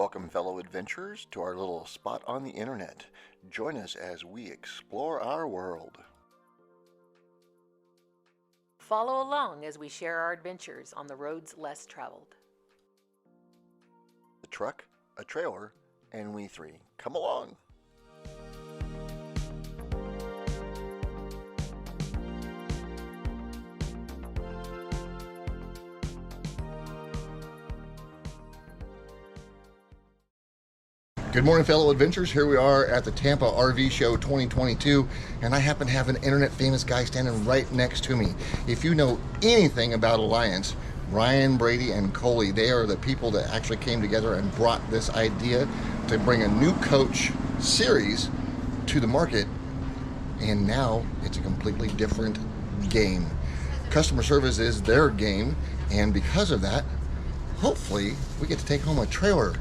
Welcome, fellow adventurers, to our little spot on the internet. Join us as we explore our world. Follow along as we share our adventures on the roads less traveled. The truck, a trailer, and we three. Come along. Good morning, fellow adventurers. Here we are at the Tampa RV Show 2022, and I happen to have an internet famous guy standing right next to me. If you know anything about Alliance, Ryan, Brady, and Coley, they are the people that actually came together and brought this idea to bring a new coach series to the market, and now it's a completely different game. Customer service is their game, and because of that, hopefully we get to take home a trailer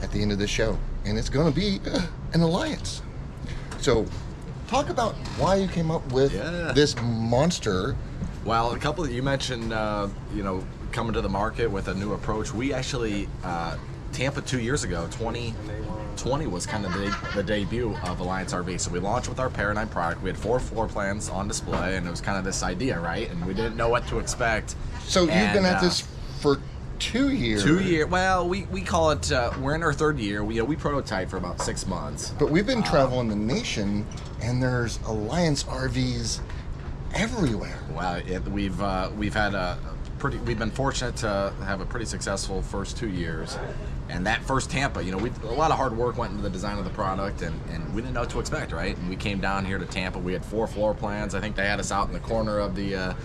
at the end of this show, and it's going to be an Alliance. So talk about why you came up with this monster. Well, a couple you mentioned, coming to the market with a new approach. We actually, Tampa 2 years ago, 2020 was kind of the debut of Alliance RV. So we launched with our Paradigm product. We had 4 floor plans on display, and it was kind of this idea, right? And we didn't know what to expect. So you've been at this for 2 years. 2 years. Well, we call it. We're in our 3rd year. We prototype for about 6 months. But we've been traveling the nation, and there's Alliance RVs everywhere. Well, we've been fortunate to have a pretty successful first 2 years, and that first Tampa, a lot of hard work went into the design of the product, and we didn't know what to expect, right? And we came down here to Tampa. We had 4 floor plans. I think they had us out in the corner of the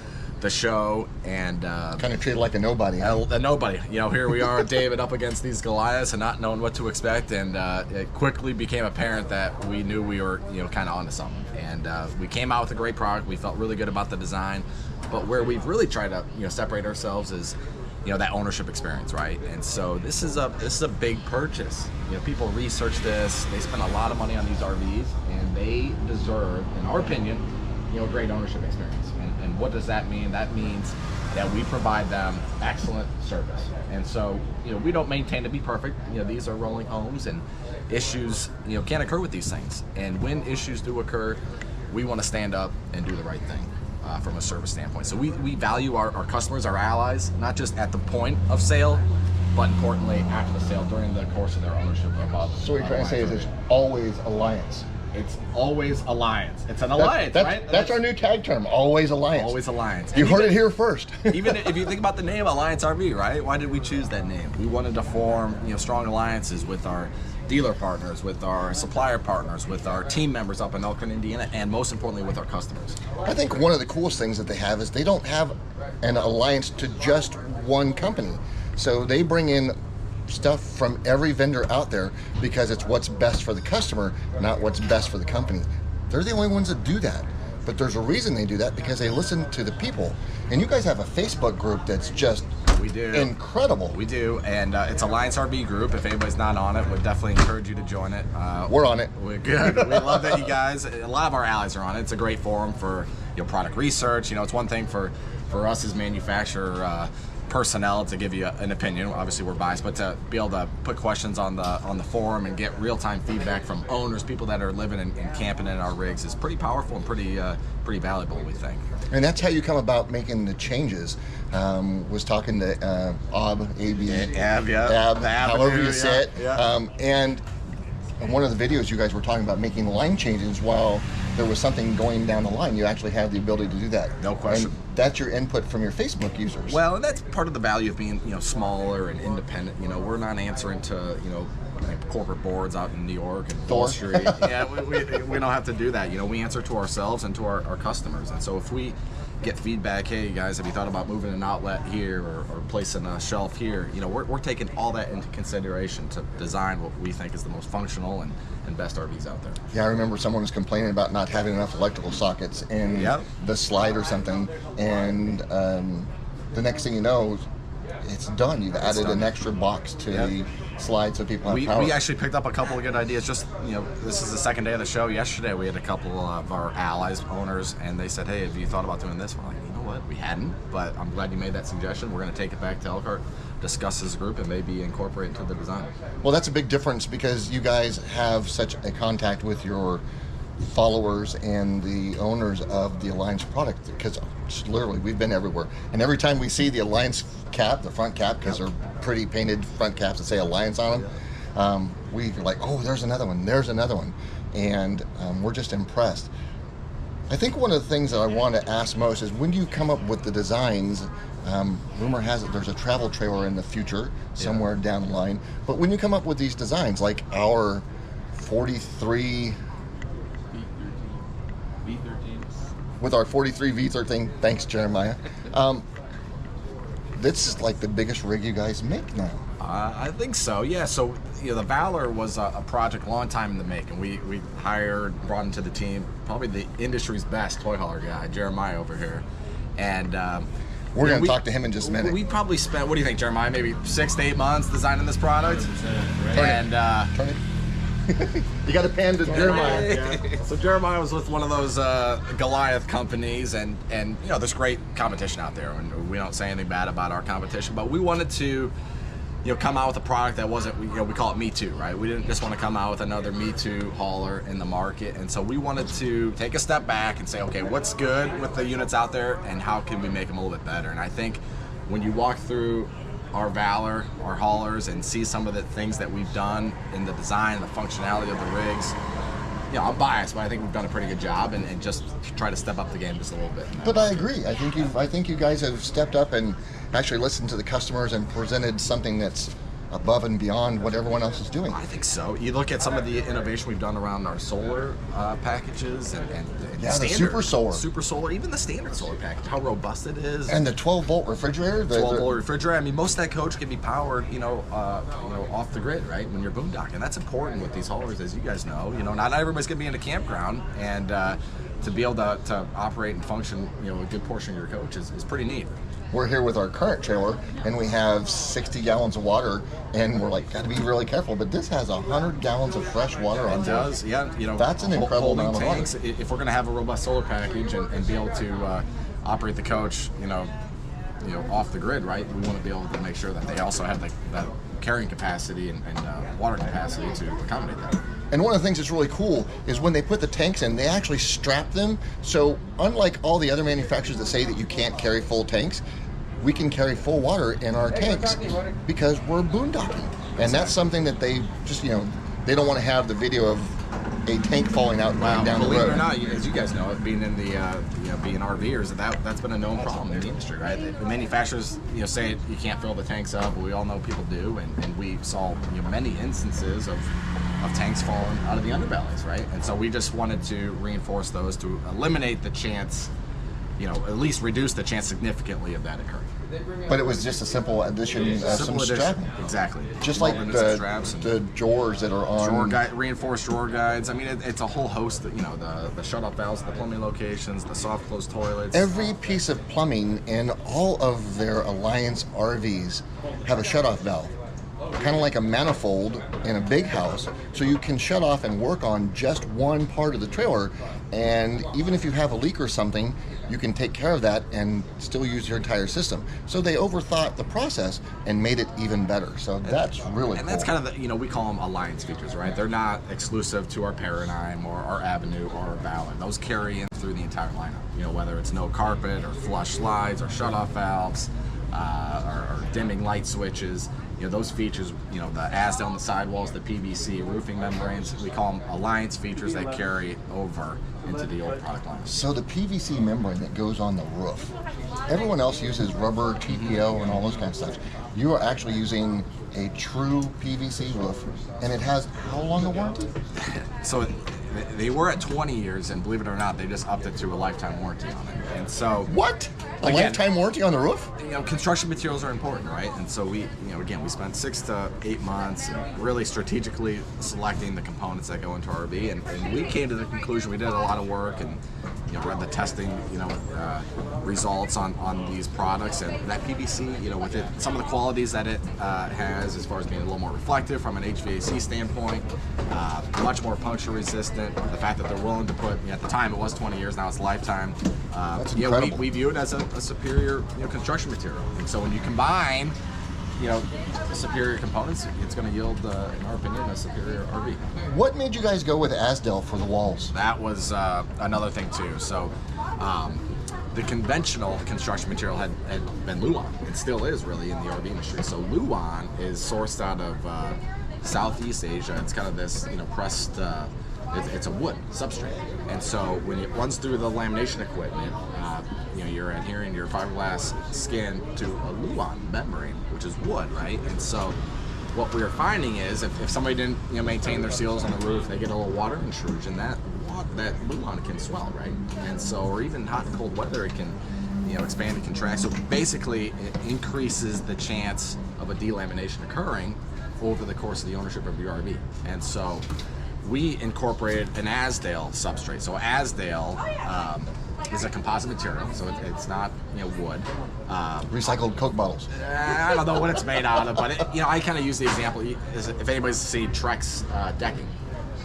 show, and kind of treated like a nobody. A nobody. Here we are, David, up against these Goliaths and not knowing what to expect, and it quickly became apparent that we knew we were kind of onto something. And we came out with a great product. We felt really good about the design, but where we've really tried to separate ourselves is that ownership experience, right? And so this is a big purchase. People research this, they spend a lot of money on these RVs, and they deserve, in our opinion, a great ownership experience. And what does that mean? That means that we provide them excellent service. And so, we don't maintain to be perfect. These are rolling homes, and issues, can occur with these things. And when issues do occur, we want to stand up and do the right thing from a service standpoint. So we value our customers, our allies, not just at the point of sale, but importantly after the sale, during the course of their ownership of. So what you're trying to say is it's always Alliance. It's always Alliance. It's an alliance, right? That's our new tag term, always Alliance. Always Alliance. You heard it here first. Even if you think about the name Alliance RV, right? Why did we choose that name? We wanted to form, strong alliances with our dealer partners, with our supplier partners, with our team members up in Elkhorn, Indiana, and most importantly with our customers. I think one of the coolest things that they have is they don't have an alliance to just one company. So they bring in stuff from every vendor out there because it's what's best for the customer, not what's best for the company. They're the only ones that do that. But there's a reason they do that, because they listen to the people. And you guys have a Facebook group that's just incredible. We do, and it's Alliance RV Group. If anybody's not on it, we'd definitely encourage you to join it. We're on it. We're good. We love that you guys, a lot of our allies are on it. It's a great forum for product research. It's one thing for us as manufacturer personnel to give you an opinion. Obviously we're biased, but to be able to put questions on the forum and get real-time feedback from owners, people that are living and camping in our rigs, is pretty powerful and pretty valuable, we think. And that's how you come about making the changes. Was talking to Ab, however you say it. And one of the videos you guys were talking about making line changes while there was something going down the line. You actually have the ability to do that. No question. And that's your input from your Facebook users. Well, and that's part of the value of being smaller and independent. We're not answering to corporate boards out in New York and Wall Street. We don't have to do that. We answer to ourselves and to our customers. And so if we get feedback, hey guys, have you thought about moving an outlet here or placing a shelf here? We're taking all that into consideration to design what we think is the most functional and best RVs out there. Yeah, I remember someone was complaining about not having enough electrical sockets in the slide or something, and the next thing you know, it's done. You've added an extra box to the slide so people have power. We actually picked up a couple of good ideas. Just, this is the second day of the show. Yesterday we had a couple of our allies, owners, and they said, hey, have you thought about doing this? We're like, outlet. We hadn't, but I'm glad you made that suggestion. We're going to take it back to Elkhart, discuss as a group, and maybe incorporate it into the design. Well, that's a big difference because you guys have such a contact with your followers and the owners of the Alliance product, because literally we've been everywhere, and every time we see the Alliance cap, the front cap, because they're pretty painted front caps that say Alliance on them, we're like, oh, there's another one, and we're just impressed. I think one of the things that I want to ask most is, when do you come up with the designs? Rumor has it there's a travel trailer in the future somewhere down the line, but when you come up with these designs, like our 43 with our 43V13, thanks Jeremiah, this is like the biggest rig you guys make now. I think so, yeah. So, the Valor was a project a long time in the making. We brought into the team probably the industry's best toy hauler guy, Jeremiah over here, and we're going to talk to him in just a minute. We probably spent, what do you think, Jeremiah, maybe 6 to 8 months designing this product? Turn it. You got to pan to Jeremiah. Yeah. So Jeremiah was with one of those Goliath companies, and there's great competition out there, and we don't say anything bad about our competition, but we wanted to come out with a product that wasn't, we call it Me Too, right? We didn't just want to come out with another Me Too hauler in the market, and so we wanted to take a step back and say, okay, what's good with the units out there, and how can we make them a little bit better? And I think when you walk through our Valor, our haulers, and see some of the things that we've done in the design, the functionality of the rigs, I'm biased, but I think we've done a pretty good job, and just try to step up the game just a little bit. But I agree. I think you guys have stepped up and actually listened to the customers and presented something that's above and beyond what everyone else is doing. I think so. You look at some of the innovation we've done around our solar packages and the super solar, even the standard solar package, how robust it is, and the 12-volt refrigerator. 12-volt refrigerator. I mean, most of that coach can be powered, off the grid, right? When you're boondocking, that's important with these haulers, as you guys know. Not everybody's gonna be in a campground, and to be able to operate and function, a good portion of your coach is pretty neat. We're here with our current trailer, and we have 60 gallons of water, and we're like, got to be really careful. But this has 100 gallons of fresh water on board. It does, yeah. That's an incredible amount of water. If we're going to have a robust solar package and be able to operate the coach, off the grid, right? We want to be able to make sure that they also have the carrying capacity and water capacity to accommodate that. And one of the things that's really cool is when they put the tanks in, they actually strap them. So unlike all the other manufacturers that say that you can't carry full tanks, we can carry full water in our tanks because we're boondocking. And that's something that they just, they don't want to have the video of a tank falling out and going down the road. Believe it or not, as you guys know, being in the being RVers, that's been a known problem in the industry, right? The manufacturers, say you can't fill the tanks up, but we all know people do, and we saw many instances of tanks falling out of the underbellies, right? And so we just wanted to reinforce those to eliminate the chance, at least reduce the chance significantly of that occurring. But it was just a simple addition of some strapping. Exactly. Just like the drawers that are on... reinforced drawer guides. I mean, it's a whole host, the shut-off valves, the plumbing locations, the soft-close toilets. Every piece of plumbing in all of their Alliance RVs have a shut-off valve. Kind of like a manifold in a big house, so you can shut off and work on just one part of the trailer, and even if you have a leak or something, you can take care of that and still use your entire system. So they overthought the process and made it even better. So that's really cool. And that's kind of we call them Alliance features, right? They're not exclusive to our Paradigm or our Avenue or our Valor. Those carry in through the entire lineup. Whether it's no carpet or flush slides or shut-off valves or dimming light switches. Those features, the ASDA on the sidewalls, the PVC roofing membranes, we call them Alliance features that carry over into the old product line. So the PVC membrane that goes on the roof, everyone else uses rubber, TPO, and all those kinds of stuff. You are actually using a true PVC roof, and it has how long a warranty? So they were at 20 years, and believe it or not, they just upped it to a lifetime warranty on it. And so what? A lifetime warranty on the roof? Construction materials are important, right? And so we spent 6 to 8 months really strategically selecting the components that go into our RV, and we came to the conclusion, we did a lot of work and read the testing, results on these products, and that PVC, with it, some of the qualities that it has as far as being a little more reflective from an HVAC standpoint, much more puncture resistant. The fact that they're willing to put, at the time it was 20 years, now it's lifetime. That's incredible. We view it as a superior construction material, and so when you combine superior components, it's going to yield, in our opinion, a superior RV. What made you guys go with Asdel for the walls? That was another thing too. So the conventional construction material had been Luan. It still is really in the RV industry. So Luan is sourced out of Southeast Asia. It's kind of this pressed. It's a wood substrate, and so when it runs through the lamination equipment, you're adhering your fiberglass skin to a Luan membrane, which is wood, right? And so what we are finding is if somebody didn't maintain their seals on the roof, they get a little water intrusion. That Luan can swell, right? And so, or even hot and cold weather, it can expand and contract. So basically, it increases the chance of a delamination occurring over the course of the ownership of your RV. And so we incorporated an Asdel substrate. So Asdel is a composite material, so it's not wood. Recycled Coke bottles. I don't know what it's made out of, but I kind of use the example. If anybody's seen Trex decking,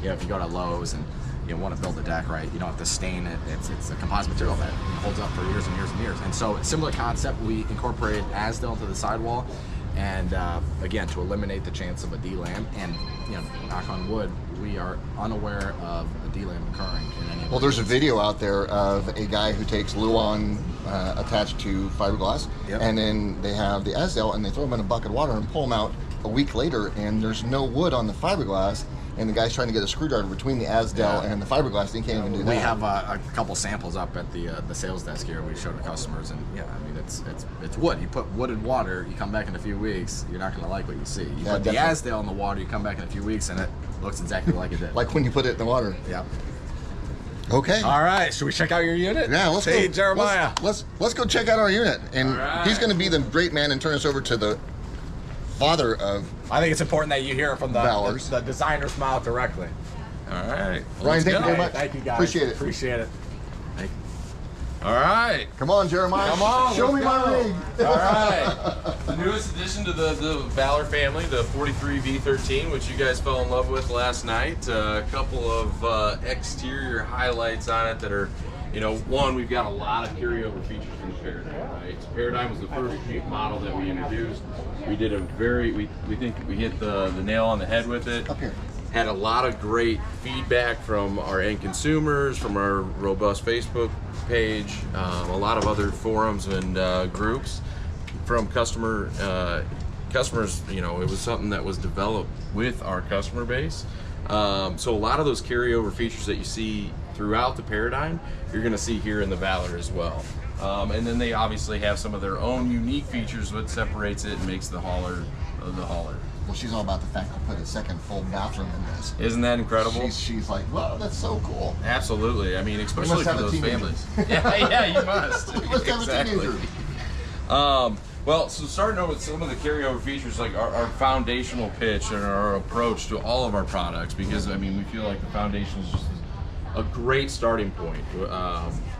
if you go to Lowe's and you want to build a deck, right, you don't have to stain it. It's a composite material that holds up for years and years and years. And so, similar concept, we incorporated Asdel to the sidewall, and again, to eliminate the chance of a delam. And knock on wood, we are unaware of a delam occurring in any. Well, there's a video out there of a guy who takes Luan attached to fiberglass, Yep. and then they have the Asdel, and they throw them in a bucket of water and pull them out a week later, and there's no wood on the fiberglass, and the guy's trying to get a screwdriver between the Asdel and the fiberglass, and he can't even do that. We have a couple samples up at the sales desk here. We showed the customers, and it's wood. You put wood in water, you come back in a few weeks, you're not going to like what you see. You put definitely. the Asdel in the water, you come back in a few weeks, and it looks exactly like it did. Like when you put it in the water. Yeah. Okay. All right, should we check out your unit? Yeah, let's Hey, go. Jeremiah. Let's go check out our unit, and he's going to be the great man and turn us over to the father of. I think it's important that you hear it from the Valors. the designer's mouth directly. All right. Well, Ryan, let's thank you go. very much. Thank you, guys. Appreciate it. Appreciate it. All right. Come on, Jeremiah. Come on, Show let's me my go. rig. All right. The newest addition to the Valor family, the 43V13, which you guys fell in love with last night. A couple of exterior highlights on it that are, one, we've got a lot of carryover features from the Paradigm, right? So Paradigm was the first model that we introduced. We did we think we hit the nail on the head with it. Up here. Had a lot of great feedback from our end consumers, from our robust Facebook page, a lot of other forums and groups from customers. It was something that was developed with our customer base. So a lot of those carryover features that you see throughout the Paradigm, you're going to see here in the Valor as well. And then they obviously have some of their own unique features, what separates it and makes the hauler the hauler. Well, she's all about the fact that put a second full bathroom in this. Isn't that incredible? She's like, wow, that's so cool. Absolutely. I mean, especially for have a those teenager. families. Yeah, you must. You must have a teenager. Well, so starting out with some of the carryover features, like our foundational pitch and our approach to all of our products, because we feel like the foundation is just a great starting point.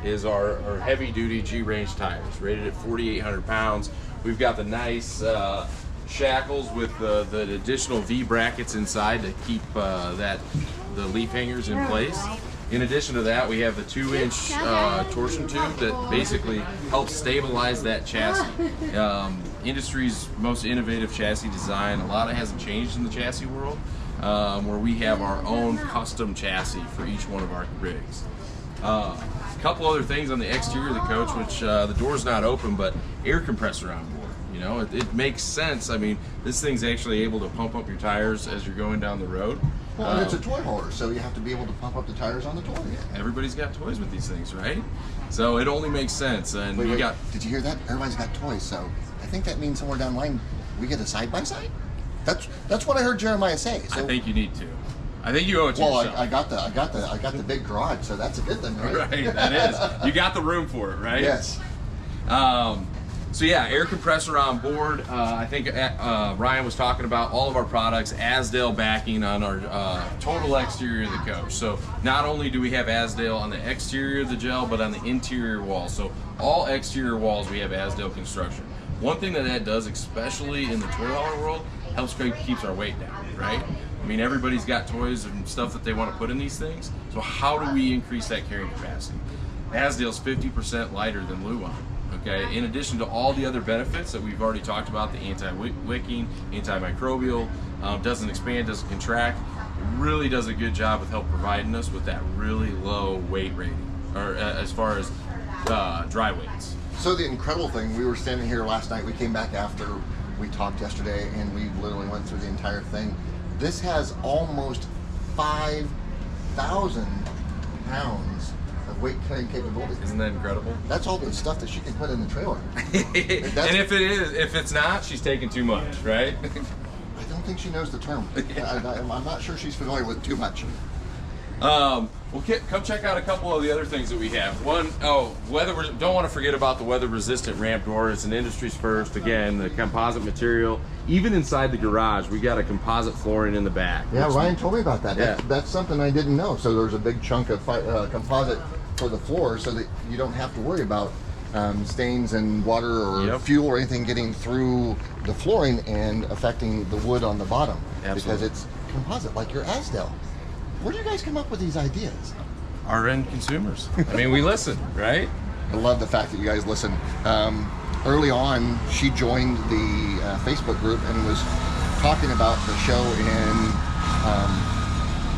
Is our heavy-duty G-range tires, rated at 4,800 pounds. We've got the nice shackles with the additional V brackets inside to keep the leaf hangers in place. In addition to that, we have the 2-inch torsion tube that basically helps stabilize that chassis. Industry's most innovative chassis design. A lot hasn't changed in the chassis world, where we have our own custom chassis for each one of our rigs. A couple other things on the exterior of the coach, which the door's not open, but air compressor on board. It makes sense. This thing's actually able to pump up your tires as you're going down the road. Well, and it's a toy hauler, so you have to be able to pump up the tires on the toy. Everybody's got toys with these things, right? So it only makes sense. And Wait, we got. did you hear that? Everybody's got toys, so I think that means somewhere down the line we get a side-by-side? That's what I heard Jeremiah say. So, I think you need to. I think you owe it to yourself. I got the big garage, so that's a good thing, right? Right, that is. You got the room for it, right? Yes. So yeah, air compressor on board. I think Ryan was talking about all of our products, Azdel backing on our total exterior of the coach. So not only do we have Azdel on the exterior of the gel, but on the interior wall. So all exterior walls we have Azdel construction. One thing that does, especially in the toy hauler world, helps keeps our weight down, right? I mean, everybody's got toys and stuff that they want to put in these things. So how do we increase that carrying capacity? Azdel's 50% lighter than Luan. Okay, in addition to all the other benefits that we've already talked about, the anti-wicking, antimicrobial, doesn't expand, doesn't contract, it really does a good job of help providing us with that really low weight rating, or as far as dry weights. So the incredible thing, we were standing here last night, we came back after we talked yesterday, and we literally went through the entire thing. This has almost 5,000 pounds of weight carrying capability. Isn't that incredible? That's all the stuff that she can put in the trailer. And if it's not, she's taking too much, right? I don't think she knows the term. I'm not sure she's familiar with too much. Well, come check out a couple of the other things that we have. One, don't want to forget about the weather-resistant ramp door. It's an industry's first. Again, the composite material. Even inside the garage, we got a composite flooring in the back. Yeah, Ryan told me about that. Yeah. That's something I didn't know. So there's a big chunk of composite for the floor, so that you don't have to worry about stains and water or fuel or anything getting through the flooring and affecting the wood on the bottom. Absolutely. Because it's composite, like your Azdel. Where do you guys come up with these ideas? Our end consumers. I mean, we listen, right? I love the fact that you guys listen. Early on, she joined the Facebook group and was talking about the show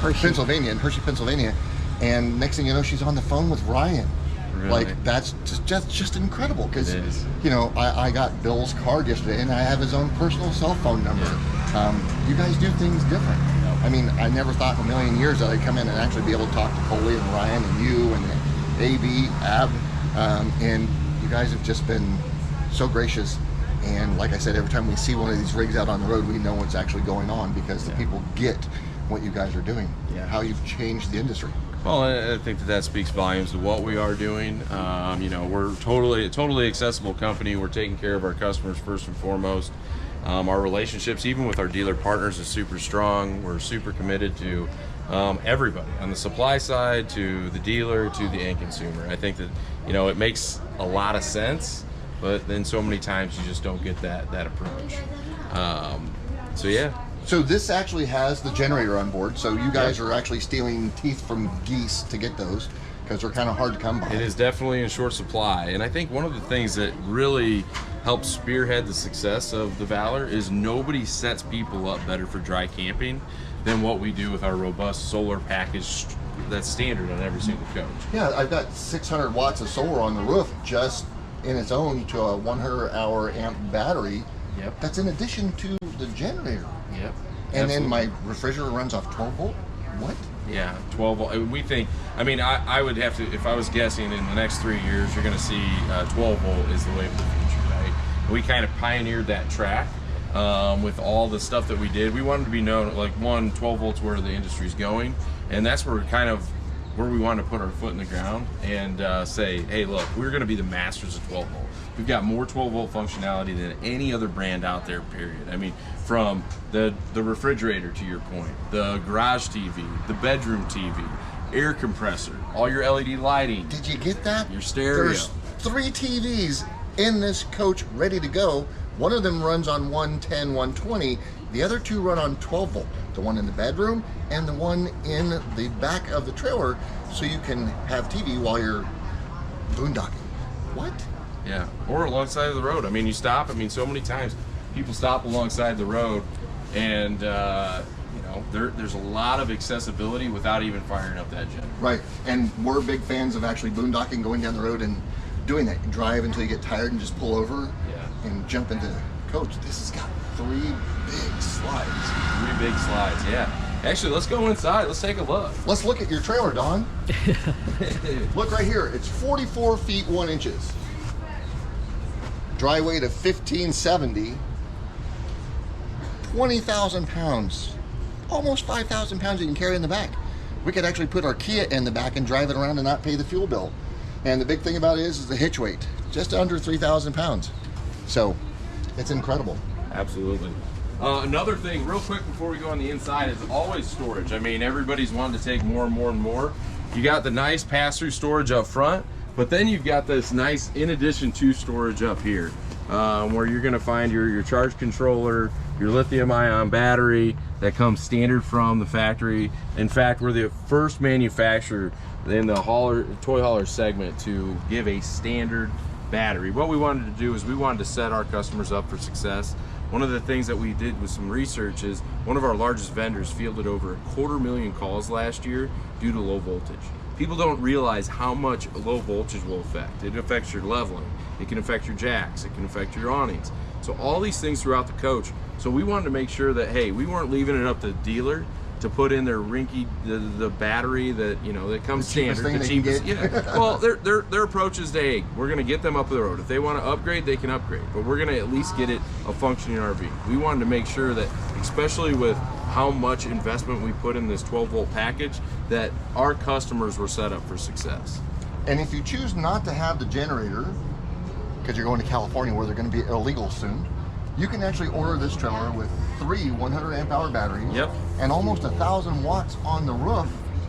in Pennsylvania, in Hershey, Pennsylvania. And next thing you know, she's on the phone with Ryan. Really? Like, that's just incredible. Because, you know, I got Bill's card yesterday, and I have his own personal cell phone number. You guys do things different. I mean, I never thought in a million years that I'd come in and actually be able to talk to Coley and Ryan and you and AB, Ab, and you guys have just been so gracious. And like I said, every time we see one of these rigs out on the road, we know what's actually going on because the people get what you guys are doing, how you've changed the industry. Well, I think that speaks volumes to what we are doing. You know, we're a totally accessible company. We're taking care of our customers first and foremost. Our relationships, even with our dealer partners, is super strong. We're super committed to everybody, on the supply side, to the dealer, to the end consumer. I think that, you know, it makes a lot of sense, but then so many times you just don't get that approach. So yeah. So this actually has the generator on board, so you guys are actually stealing teeth from geese to get those, because they're kind of hard to come by. It is definitely in short supply, and I think one of the things that really helps spearhead the success of the Valor is nobody sets people up better for dry camping than what we do with our robust solar package that's standard on every single coach. Yeah, I've got 600 watts of solar on the roof just in its own to a 100-hour amp battery. Yep. That's in addition to the generator. Yep. And then my refrigerator runs off 12 volt. What? Yeah, 12 volt. We think, I mean, I would have to, if I was guessing, in the next 3 years, you're going to see 12 volt is the way of the future, right? We kind of pioneered that track with all the stuff that we did. We wanted to be known, like, 12 volts where the industry's going, and that's where we want to put our foot in the ground and say, hey, look, we're going to be the masters of 12 volt. We've got more 12 volt functionality than any other brand out there, period. I mean, from the refrigerator, to your point, the garage TV, the bedroom TV, air compressor, all your LED lighting. Did you get that? Your stereo. There's 3 TVs in this coach ready to go. One of them runs on 110, 120. The other 2 run on 12 volt. The one in the bedroom and the one in the back of the trailer, so you can have TV while you're boondocking. What? Yeah, or alongside of the road. I mean, you stop. I mean, so many times people stop alongside the road, and you know, there's a lot of accessibility without even firing up that generator. Right, and we're big fans of actually boondocking, going down the road and doing that. You drive until you get tired and just pull over and jump into the coach. This has got 3 big slides. 3 big slides, yeah. Actually, let's go inside. Let's take a look. Let's look at your trailer, Don. Look right here. It's 44 feet 1 inches. Dry weight of 1570. 20,000 pounds. Almost 5,000 pounds you can carry in the back. We could actually put our Kia in the back and drive it around and not pay the fuel bill. And the big thing about it is the hitch weight. Just under 3,000 pounds. So it's incredible. Absolutely. Another thing, real quick before we go on the inside, is always storage. I mean, everybody's wanting to take more and more and more. You got the nice pass-through storage up front, but then you've got this nice in addition to storage up here, where you're going to find your charge controller, your lithium-ion battery that comes standard from the factory. In fact, we're the first manufacturer in the toy hauler segment to give a standard battery. What we wanted to do is we wanted to set our customers up for success. One of the things that we did with some research is one of our largest vendors fielded over 250,000 calls last year due to low voltage. People don't realize how much low voltage will affect. It affects your leveling, it can affect your jacks, it can affect your awnings. So all these things throughout the coach. So we wanted to make sure that, hey, we weren't leaving it up to the dealer to put in their the battery that, you know, that comes standard, the cheapest. Yeah. Well, their approach is, hey, we're going to get them up the road. If they want to upgrade, they can upgrade, but we're going to at least get it a functioning RV. We wanted to make sure that, especially with how much investment we put in this 12-volt package, that our customers were set up for success. And if you choose not to have the generator, because you're going to California where they're going to be illegal soon, you can actually order this trailer with 3 100 amp hour batteries. Yep. And almost 1,000 watts on the roof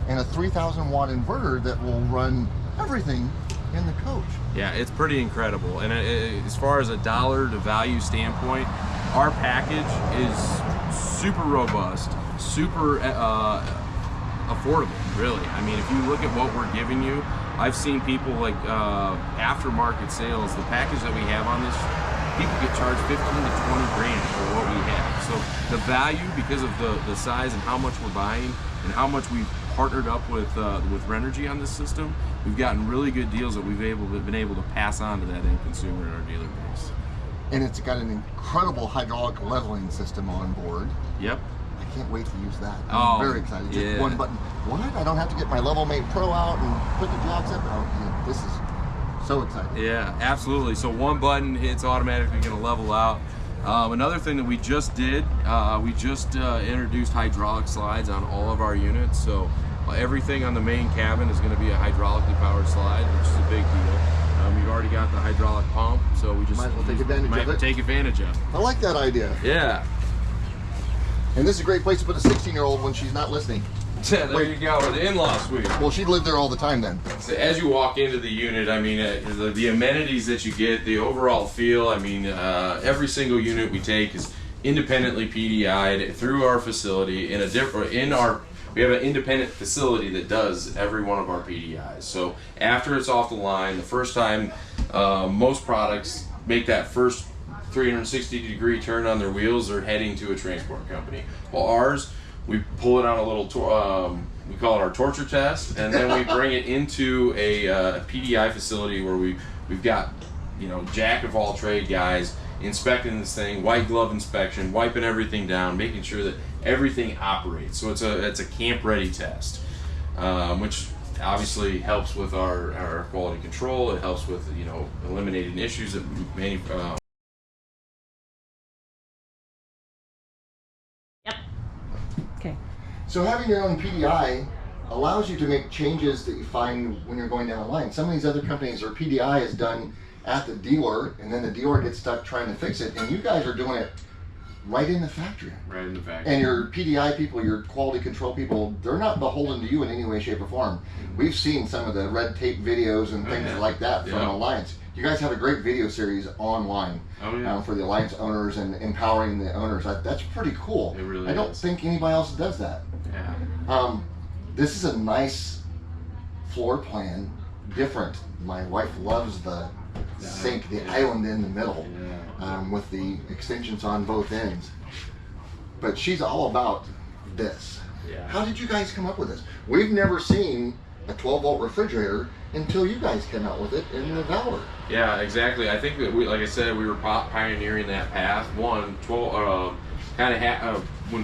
and a 3,000 watt inverter that will run everything in the coach. Yeah, it's pretty incredible. And as far as a dollar to value standpoint, our package is super robust, super affordable, really. I mean, if you look at what we're giving you, I've seen people like aftermarket sales, the package that we have on this, people get charged 15 to 20 grand for what we have. So the value, because of the size and how much we're buying and how much we've partnered up with Renergy on this system, we've gotten really good deals that we've been able to pass on to that end consumer in our dealer base. And it's got an incredible hydraulic leveling system on board. Yep. I can't wait to use that. I'm very excited. Yeah. Just one button. What? I don't have to get my Level Mate Pro out and put the jacks up. Oh, yeah, this is so exciting. Yeah, absolutely. So one button, it's automatically going to level out. Another thing that we just did, we just introduced hydraulic slides on all of our units. So everything on the main cabin is going to be a hydraulically powered slide, which is a big deal. We've already got the hydraulic pump, so we just might as well take advantage might of it. Take advantage of. I like that idea. Yeah. And this is a great place to put a 16-year-old when she's not listening. Yeah, there you go, with the in-law suite. Well, she lived there all the time then. So as you walk into the unit, I mean, the amenities that you get, the overall feel, I mean, every single unit we take is independently PDI'd through our facility we have an independent facility that does every one of our PDIs. So after it's off the line, the first time, most products make that first 360-degree turn on their wheels, they're heading to a transport company. Well, ours, we pull it on a little, we call it our torture test, and then we bring it into a PDI facility where we've got, you know, jack of all trade guys inspecting this thing, white glove inspection, wiping everything down, making sure that everything operates. So it's a camp ready test, which obviously helps with our quality control. It helps with, you know, eliminating issues that many. Okay. So having your own PDI allows you to make changes that you find when you're going down the line. Some of these other companies, their PDI is done at the dealer, and then the dealer gets stuck trying to fix it, and you guys are doing it right in the factory. Right in the factory. And your PDI people, your quality control people, they're not beholden to you in any way, shape, or form. We've seen some of the red tape videos and things like that from Alliance. You guys have a great video series online for the Alliance owners and empowering the owners. That's pretty cool. It really I don't think anybody else does that. Yeah. This is a nice floor plan, different. My wife loves the sink, the island in the middle, with the extensions on both ends. But she's all about this. Yeah. How did you guys come up with this? We've never seen a 12-volt refrigerator until you guys came out with it in the Valor. Yeah, exactly. I think that like I said, we were pioneering that path. When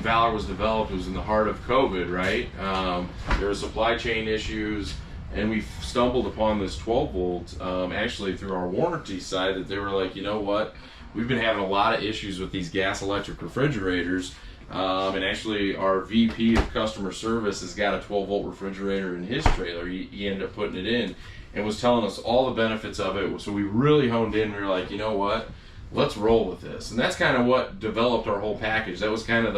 Valor was developed, it was in the heart of COVID, right? There were supply chain issues, and we stumbled upon this 12-volt actually through our warranty side, that they were like, you know what? We've been having a lot of issues with these gas electric refrigerators. And actually our VP of customer service has got a 12-volt refrigerator in his trailer. He ended up putting it in and was telling us all the benefits of it. So we really honed in. We were like, you know what? let's roll with this. And that's kind of what developed our whole package. That was kind of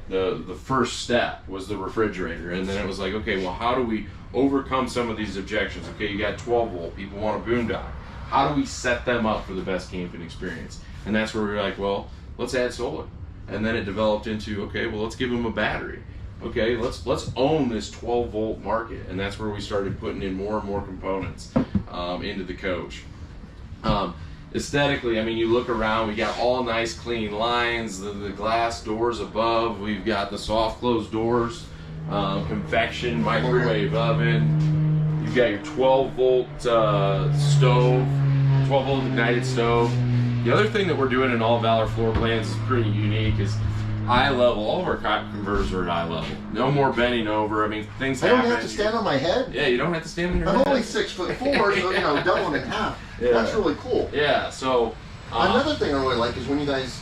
the first step, was the refrigerator. And then it was like, okay, well, how do we overcome some of these objections? Okay, you got 12 volt, people want a boondock. How do we set them up for the best camping experience? And that's where we were like, well, let's add solar. And then it developed into, okay, well, let's give them a battery. Okay, let's own this 12 volt market. And that's where we started putting in more and more components into the coach. Aesthetically, I mean, you look around, we got all nice clean lines, the glass doors above, we've got the soft closed doors, convection, microwave oven, you've got your 12 volt stove, 12 volt ignited stove. The other thing that we're doing in all Valor floor plans is pretty unique, is eye level. All of our converters are at eye level. No more bending over. I mean, things happen. I don't have to stand on my head? Yeah, you don't have to stand on your head. I'm only 6'4", so, you know, double and a half. Yeah. That's really cool. Yeah, so... another thing I really like is when you guys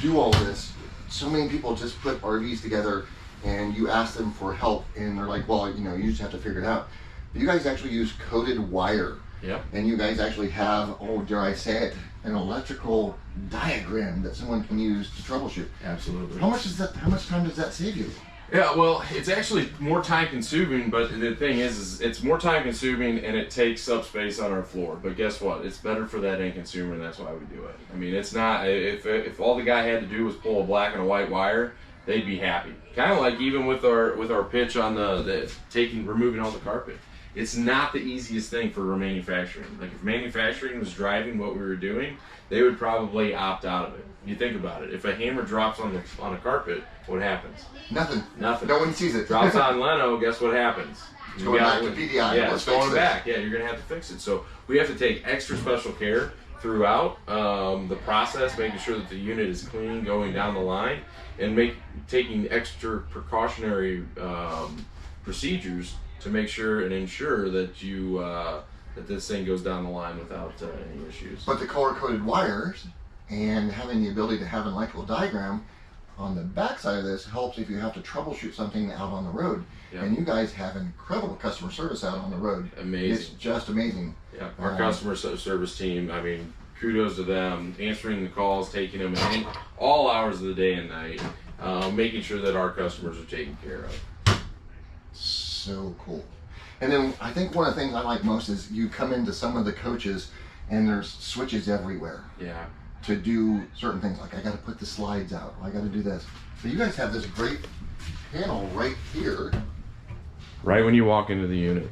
do all this, so many people just put RVs together and you ask them for help and they're like, well, you know, you just have to figure it out. But you guys actually use coated wire. Yep. And you guys actually have, oh, dare I say it, an electrical diagram that someone can use to troubleshoot. Absolutely. How much time does that save you? Yeah, well, it's actually more time consuming, but the thing is it's more time consuming and it takes up space on our floor. But guess what? It's better for that end consumer, and that's why we do it. I mean, it's not, if all the guy had to do was pull a black and a white wire, they'd be happy. Kind of like even with our pitch on removing all the carpet. It's not the easiest thing for manufacturing. Like, if manufacturing was driving what we were doing, they would probably opt out of it. You think about it. If a hammer drops on a carpet, what happens? Nothing. Nothing. No one sees it. Drops on Leno, guess what happens? It's going back to PDI. Yeah, it's going back. Yeah, you're going to have to fix it. So we have to take extra special care throughout the process, making sure that the unit is clean going down the line, and taking extra precautionary procedures to make sure and ensure that you that this thing goes down the line without any issues. But the color-coded wires and having the ability to have an electrical diagram on the back side of this helps if you have to troubleshoot something out on the road. Yep. And you guys have incredible customer service out on the road. Amazing. It's just amazing. Yeah, our customer service team, I mean, kudos to them, answering the calls, taking them in all hours of the day and night, making sure that our customers are taken care of. So cool. And then I think one of the things I like most is you come into some of the coaches and there's switches everywhere. Yeah. To do certain things, like I got to put the slides out, I got to do this. So you guys have this great panel right here. Right when you walk into the unit.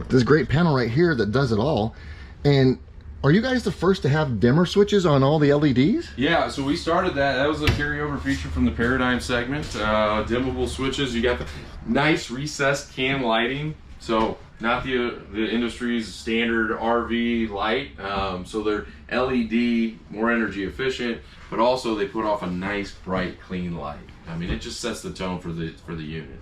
This great panel right here that does it all. And are you guys the first to have dimmer switches on all the LEDs? Yeah, so we started that. That was a carryover feature from the Paradigm segment. Dimmable switches. You got the nice recessed cam lighting. So not the industry's standard RV light. So they're LED, more energy efficient, but also they put off a nice, bright, clean light. I mean, it just sets the tone for the unit.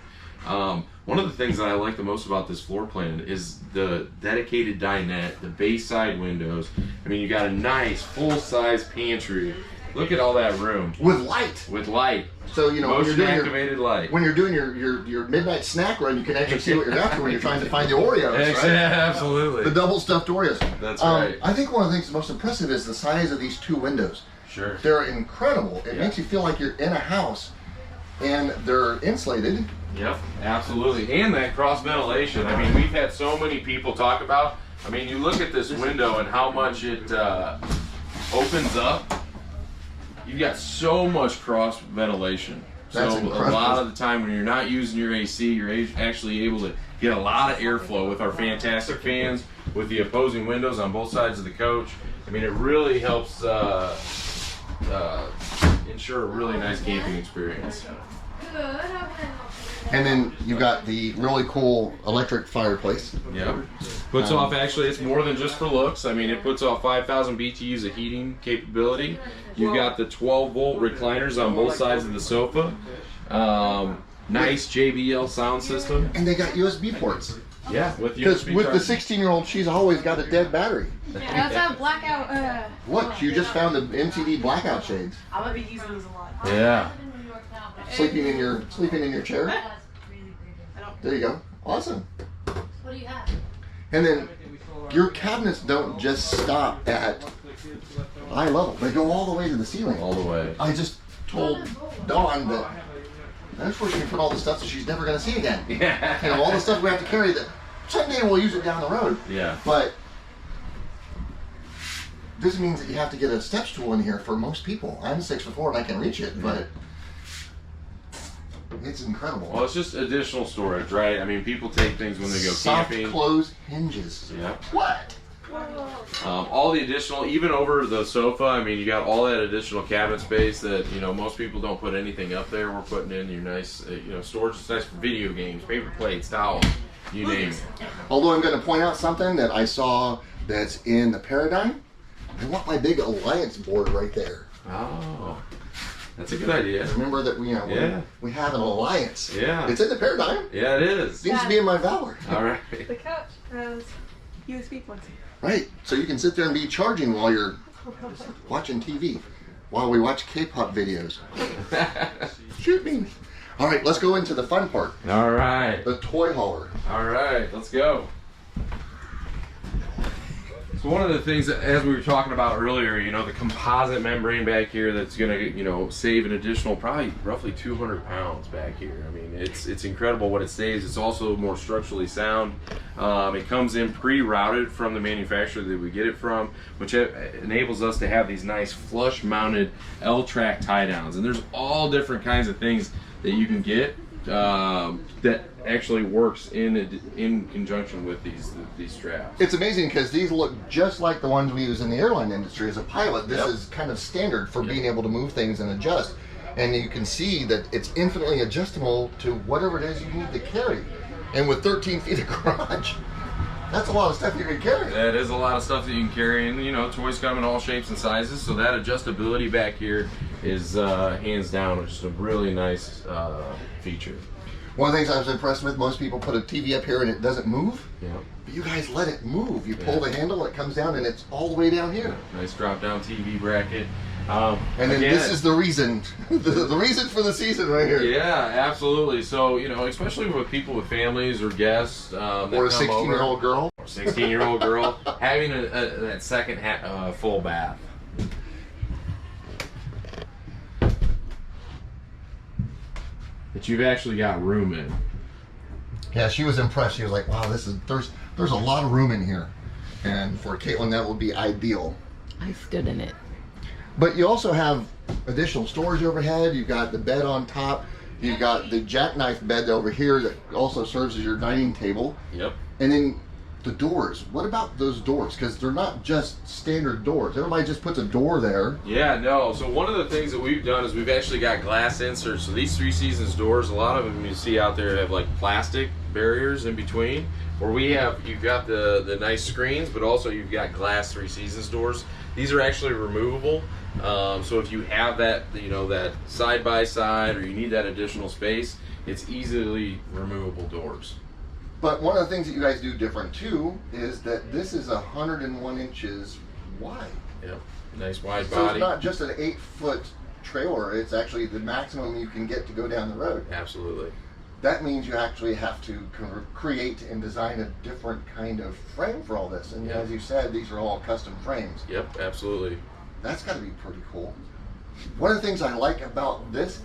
One of the things that I like the most about this floor plan is the dedicated dinette, the bay side windows. I mean, you got a nice full-size pantry. Look at all that room. With light. With light. So, you know, motion activated light. When you're doing your midnight snack run, you can actually see what you're after when you're trying to find the Oreos, right? Yeah, absolutely. The double stuffed Oreos. That's right. I think one of the things that's most impressive is the size of these two windows. Sure. They're incredible. It makes you feel like you're in a house, and they're insulated. Yep, absolutely. And that cross ventilation. I mean, we've had so many people talk about, I mean, you look at this window and how much it opens up. You've got so much cross ventilation. That's so incredible. A lot of the time when you're not using your AC, you're actually able to get a lot of airflow with our fantastic fans, with the opposing windows on both sides of the coach. I mean, it really helps ensure a really nice camping experience. And then you've got the really cool electric fireplace. Yep. Puts off, actually, it's more than just for looks. I mean, it puts off 5,000 BTUs of heating capability. You've got the 12-volt recliners on both sides of the sofa. Nice JBL sound system. And they got USB ports. Yeah, with because USB with charging. the 16-year-old, she's always got a dead battery. Yeah, that's a blackout. Look, you just found the MTD blackout shades. I'm gonna be using these a lot. Yeah. Sleeping in your chair. There you go. Awesome. What do you have? And then your cabinets don't just stop at eye level. They go all the way to the ceiling. All the way. I just told Dawn that that's where she can put all the stuff that she's never going to see again. Yeah. You know, all the stuff we have to carry that someday we'll use it down the road. Yeah. But this means that you have to get a step stool in here for most people. I'm 6'4" and I can reach it, but it's incredible. Well, it's just additional storage, right? I mean, people take things when they go Soft camping. close hinges. Yeah. What? All the additional, even over the sofa, I mean, you got all that additional cabinet space that, you know, most people don't put anything up there. We're putting in your nice, you know, storage. It's nice for video games, paper plates, towels, you name it. Although I'm going to point out something that I saw that's in the Paradigm. I want my big Alliance board right there. Oh, that's a good idea. Remember that we, we have an Alliance. Yeah. It's in the Paradigm. Yeah, it is. It needs to be in my Valor. All right. The couch has USB plugs. Right. So you can sit there and be charging while you're watching TV, while we watch K-pop videos. Shoot me. All right, let's go into the fun part. All right. The toy hauler. All right, let's go. So one of the things that, as we were talking about earlier, you know, the composite membrane back here that's going to, you know, save an additional probably roughly 200 pounds back here. I mean, it's incredible what it saves. It's also more structurally sound. It comes in pre-routed from the manufacturer that we get it from, which enables us to have these nice flush-mounted L-track tie-downs. And there's all different kinds of things that you can get that actually works in conjunction with these straps. It's amazing because these look just like the ones we use in the airline industry. As a pilot, this is kind of standard for being able to move things and adjust. And you can see that it's infinitely adjustable to whatever it is you need to carry. And with 13 feet of garage, that's a lot of stuff you can carry. That is a lot of stuff that you can carry, and you know, toys come in all shapes and sizes, so that adjustability back here is hands down just a really nice feature. One of the things I was impressed with, most people put a TV up here and it doesn't move. Yeah. But you guys let it move. You pull the handle, it comes down, and it's all the way down here. Nice drop-down TV bracket. And then again, this is the reason, the reason for the season right here. Yeah, absolutely. So, you know, especially with people with families or guests that Or a come 16-year-old girl. Or 16-year-old girl, having that second full bath. That you've actually got room in. Yeah, she was impressed. She was like, "Wow, there's a lot of room in here," and for Caitlin, that would be ideal. I stood in it. But you also have additional storage overhead. You've got the bed on top. You've got the jackknife bed over here that also serves as your dining table. Yep. And then the doors. What about those doors? Because they're not just standard doors. Everybody just puts a door there. Yeah, no. So one of the things that we've done is we've actually got glass inserts. So these 3 Seasons doors, a lot of them you see out there have like plastic barriers in between. Where you've got the nice screens, but also you've got glass 3 Seasons doors. These are actually removable. So if you have that, you know, that side by side, or you need that additional space, it's easily removable doors. But one of the things that you guys do different too is that this is 101 inches wide. Yep. Nice wide So body. it's not just an 8-foot trailer. It's actually the maximum you can get to go down the road. Absolutely. That means you actually have to create and design a different kind of frame for all this. And as you said, these are all custom frames. Yep, absolutely. That's got to be pretty cool. One of the things I like about this,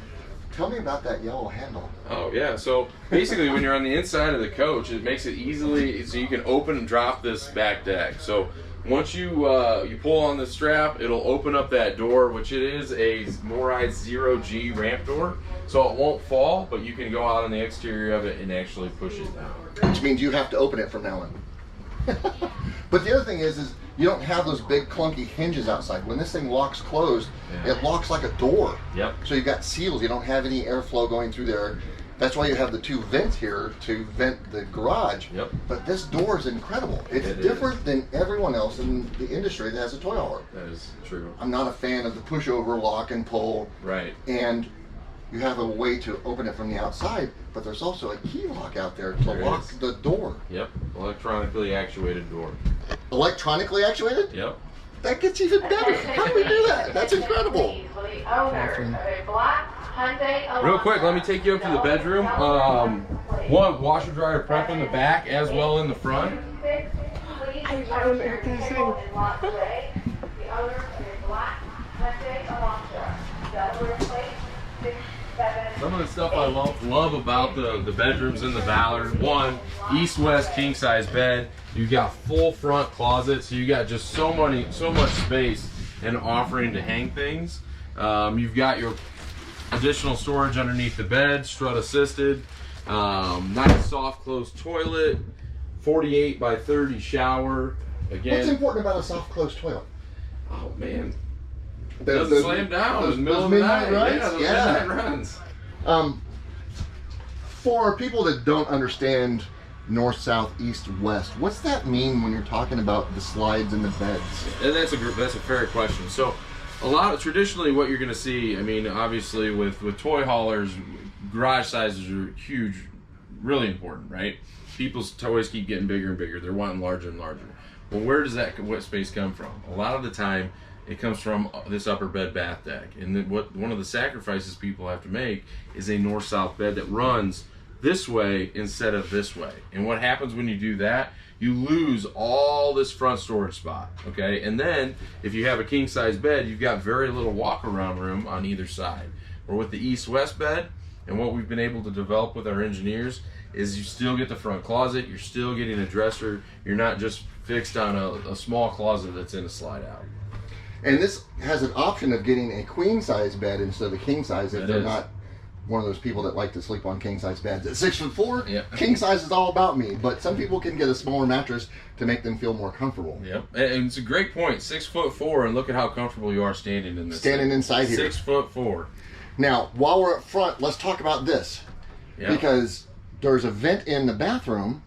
tell me about that yellow handle. Oh yeah, so basically when you're on the inside of the coach, it makes it easily, so you can open and drop this back deck. So once you pull on the strap, it'll open up that door, which it is a Moride 0G ramp door. So it won't fall, but you can go out on the exterior of it and actually push it down. Which means you have to open it from now on. But the other thing is you don't have those big clunky hinges outside. When this thing locks closed, it locks like a door. Yep. So you've got seals. You don't have any airflow going through there. That's why you have the 2 vents here to vent the garage. Yep. But this door is incredible. It's different than everyone else in the industry that has a toy hauler. That is true. I'm not a fan of the pushover lock and pull. Right. And you have a way to open it from the outside, but there's also a key lock out there to lock the door. Yep. Electronically actuated door. Electronically actuated? Yep. That gets even better. How do we do that? That's incredible. Real quick, let me take you up to the bedroom. One washer dryer prep in the back as well in the front. Some of the stuff I love about the bedrooms in the Valor, one, east-west king-size bed. You've got full front closet, so you got just so much space and offering to hang things. You've got your additional storage underneath the bed, strut assisted, nice soft closed toilet, 48 by 30 shower. Again, What's important about a soft closed toilet? oh man, it Those- doesn't slam down in the middle of the midnight night. runs? Yeah, those Yeah. midnight runs. For people that don't understand north, south, east, west, what's that mean when you're talking about the slides and the beds? And that's a fair question. So, traditionally, what you're going to see, I mean, obviously, with toy haulers, garage sizes are huge, really important, right? People's toys keep getting bigger and bigger. They're wanting larger and larger. Well, where does what space come from? A lot of the time, it comes from this upper bed bath deck. And then one of the sacrifices people have to make is a north-south bed that runs this way instead of this way. And what happens when you do that? You lose all this front storage spot, okay? And then if you have a king-size bed, you've got very little walk-around room on either side. Or with the east-west bed, and what we've been able to develop with our engineers is you still get the front closet, you're still getting a dresser, you're not just fixed on a small closet that's in a slide out. And this has an option of getting a queen size bed instead of a king size if It they're is. not one of those people that like to sleep on king size beds. At 6'4", Yeah. king size is all about me. But some people can get a smaller mattress to make them feel more comfortable. Yep, and it's a great point. 6'4", and look at how comfortable you are standing in this. Standing thing. inside here. 6'4". Now, while we're up front, let's talk about this. Yeah. Because there's a vent in the bathroom,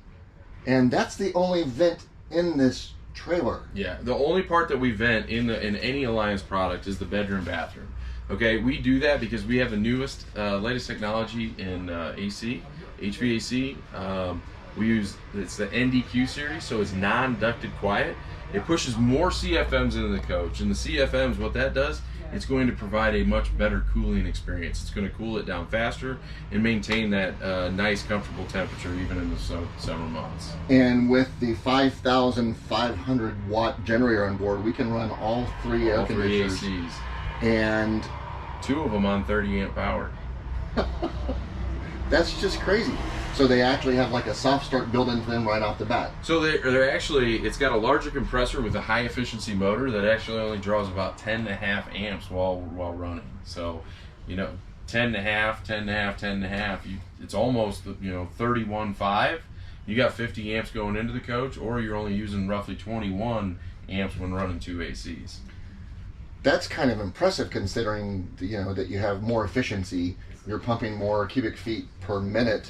and that's the only vent in this trailer. Yeah, the only part that we vent in any Alliance product is the bedroom bathroom. Okay, we do that because we have the newest, latest technology in AC, HVAC. It's the NDQ series, so it's non-ducted quiet. It pushes more CFMs into the coach, and the CFMs, what that does, it's going to provide a much better cooling experience. It's going to cool it down faster and maintain that nice, comfortable temperature even in the summer months. And with the 5,500 watt generator on board, we can run all three air All three conditioners. ACs. And Two of them on 30 amp power. that's just crazy. So they actually have like a soft start built into them right off the bat. So they're actually, it's got a larger compressor with a high efficiency motor that actually only draws about 10.5 amps while running. So, 10.5, it's almost, 31.5. You got 50 amps going into the coach, or you're only using roughly 21 amps when running two ACs. That's kind of impressive considering, that you have more efficiency. You're pumping more cubic feet per minute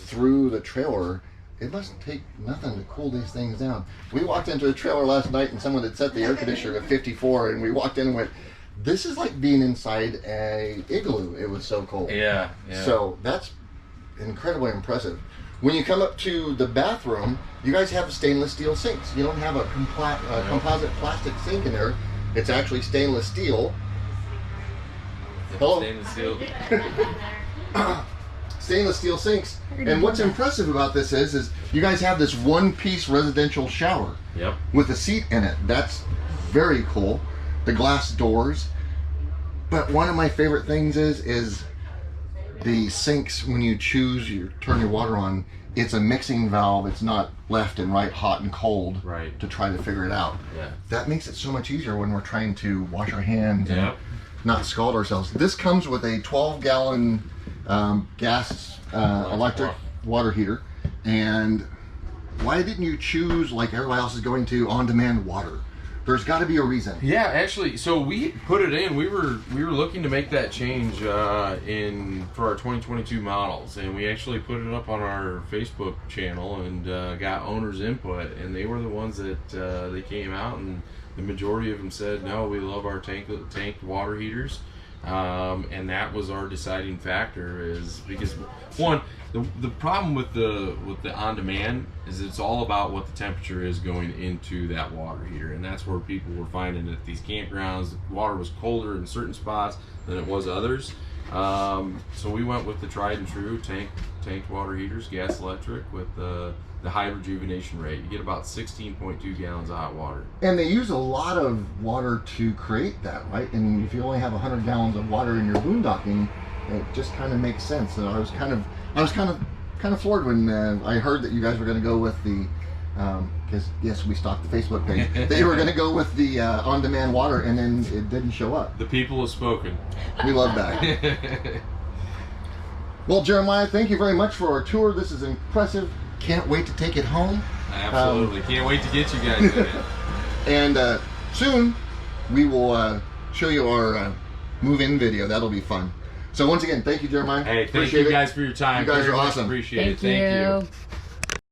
through the trailer. It must take nothing to cool these things down. We walked into a trailer last night and someone had set the air conditioner to 54, and we walked in and went, this is like being inside a igloo. It was so cold. Yeah. So that's incredibly impressive. When you come up to the bathroom, you guys have stainless steel sinks. You don't have a composite plastic sink in there. It's actually stainless steel. Hello? Stainless steel. Stainless steel sinks. And what's impressive about this is you guys have this one-piece residential shower Yep. with a seat in it. That's very cool. The glass doors. But one of my favorite things is the sinks. When you turn your water on, it's a mixing valve. It's not left and right, hot and cold, Right. to try to figure it out. Yeah. That makes it so much easier when we're trying to wash our hands and Yeah. not scald ourselves. This comes with a 12-gallon gas electric water heater. And why didn't you choose, like everybody else is going to, on-demand water? There's got to be a reason. Yeah, actually, so we put it in. We were looking to make that change for our 2022 models, and we actually put it up on our Facebook channel and got owners' input, and they were the ones that they came out, and the majority of them said, no, we love our tanked water heaters. And that was our deciding factor, is because one, the problem with the on-demand is it's all about what the temperature is going into that water heater, and that's where people were finding that these campgrounds, the water was colder in certain spots than it was others, So we went with the tried and true tanked water heaters, gas electric, with the high rejuvenation rate. You get about 16.2 gallons of hot water. And they use a lot of water to create that, right? And if you only have 100 gallons of water in your boondocking, it just kind of makes sense. So I was kind of floored when I heard that you guys were going to go with the, because yes, we stalked the Facebook page, that you were going to go with the on-demand water, and then it didn't show up. The people have spoken. We love that. Well, Jeremiah, thank you very much for our tour. This is impressive. Can't wait to take it home. Absolutely. Can't wait to get you guys in it. And soon we will show you our move-in video. That'll be fun. So once again, thank you, Jeremiah. Hey, thank Appreciate you it. guys for your time. You guys Very are much awesome. Appreciate it. Thank you.